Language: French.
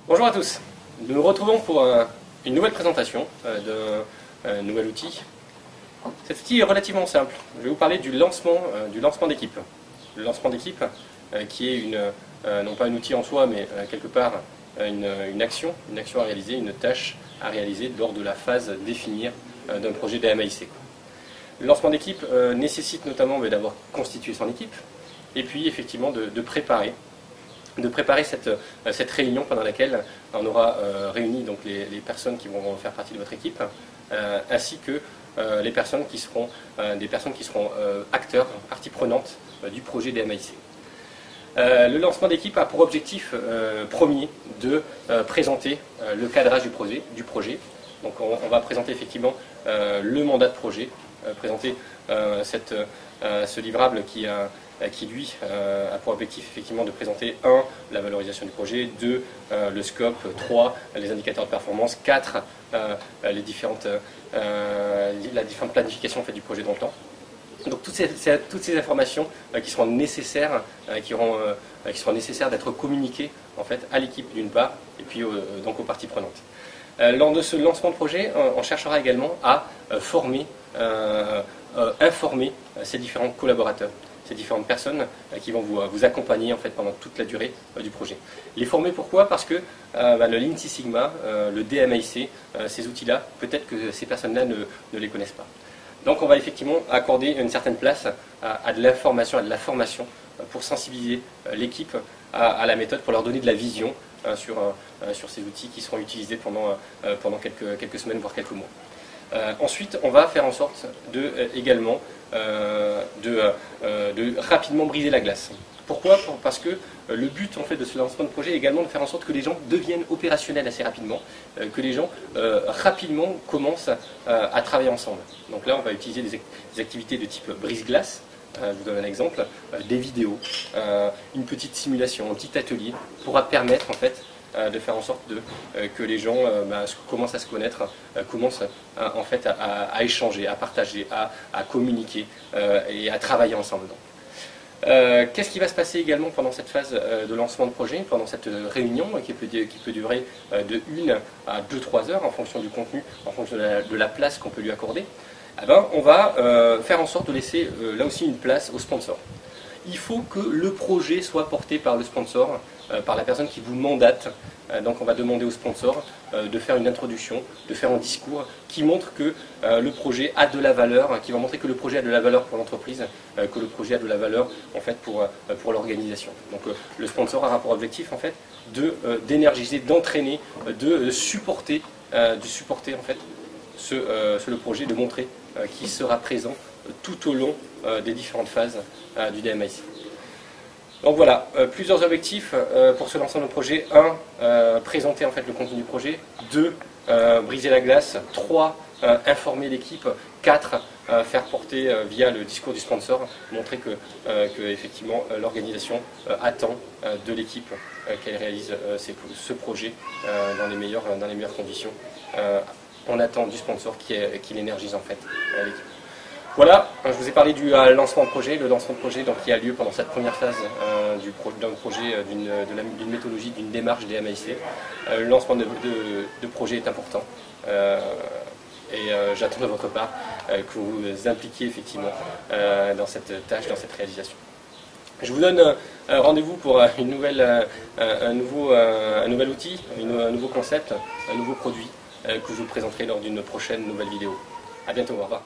Bonjour à tous, nous nous retrouvons pour une nouvelle présentation d'un nouvel outil. Cet outil est relativement simple. Je vais vous parler du lancement d'équipe. Le lancement d'équipe qui est non pas un outil en soi, mais quelque part une action à réaliser, une tâche à réaliser lors de la phase définir d'un projet DMAIC. Le lancement d'équipe nécessite notamment d'avoir constitué son équipe et puis effectivement de préparer cette réunion pendant laquelle on aura réuni donc les personnes qui vont faire partie de votre équipe, ainsi que les personnes qui seront acteurs, partie prenante du projet DMAIC. Le lancement d'équipe a pour objectif premier de présenter le cadrage du projet. Donc on va présenter effectivement le mandat de projet, présenter ce livrable qui lui a pour objectif effectivement de présenter 1. La valorisation du projet, 2. Le scope, 3. Les indicateurs de performance, 4. La différente planification en fait, du projet dans le temps. Donc toutes ces informations qui seront nécessaires, d'être communiquées en fait, à l'équipe d'une part et puis donc aux parties prenantes. Lors de ce lancement de projet, on cherchera également à informer ces différents collaborateurs, ces différentes personnes qui vont vous accompagner en fait, pendant toute la durée du projet. Les former pourquoi? Parce que le Lean Six Sigma, le DMAIC, ces outils-là, peut-être que ces personnes-là ne les connaissent pas. Donc on va effectivement accorder une certaine place à de l'information, à de la formation pour sensibiliser l'équipe à la méthode, pour leur donner de la vision sur ces outils qui seront utilisés pendant quelques semaines, voire quelques mois. Ensuite, on va faire en sorte également de rapidement briser la glace. Pourquoi? Parce que le but en fait, de ce lancement de projet est également de faire en sorte que les gens deviennent opérationnels assez rapidement, que les gens rapidement commencent à travailler ensemble. Donc là, on va utiliser des activités de type brise-glace. Je vous donne un exemple, des vidéos, une petite simulation, un petit atelier pourra permettre en fait, de faire en sorte que les gens commencent à se connaître, commencent en fait, à échanger, à partager, à communiquer et à travailler ensemble. Qu'est-ce qui va se passer également pendant cette phase de lancement de projet, pendant cette réunion qui peut durer de 1 à 2-3 heures en fonction du contenu, en fonction de la place qu'on peut lui accorder? On va faire en sorte de laisser là aussi une place au sponsor. Il faut que le projet soit porté par le sponsor, par la personne qui vous mandate. Donc on va demander au sponsor de faire une introduction, de faire un discours qui montre que le projet a de la valeur, qui va montrer que le projet a de la valeur pour l'entreprise, que le projet a de la valeur en fait, pour l'organisation. Donc le sponsor aura pour objectif en fait, d'énergiser, d'entraîner, de supporter en fait, le projet, de montrer qui sera présent tout au long des différentes phases du DMAIC. Donc voilà, plusieurs objectifs pour ce lancement de projet. 1. Présenter en fait, le contenu du projet. 2. Briser la glace. 3. Informer l'équipe. 4. Faire porter via le discours du sponsor, montrer que effectivement l'organisation attend de l'équipe qu'elle réalise ce projet dans les meilleures conditions. On attend du sponsor qui l'énergise en fait l'équipe. Voilà, je vous ai parlé du lancement de projet, le lancement de projet donc, qui a lieu pendant cette première phase d'un projet, d'une méthodologie, d'une démarche DMAIC. Le lancement de projet est important et j'attends de votre part que vous vous impliquiez effectivement dans cette tâche, dans cette réalisation. Je vous donne rendez-vous pour un nouvel outil, un nouveau concept, un nouveau produit que je vous présenterai lors d'une prochaine nouvelle vidéo. A bientôt, au revoir.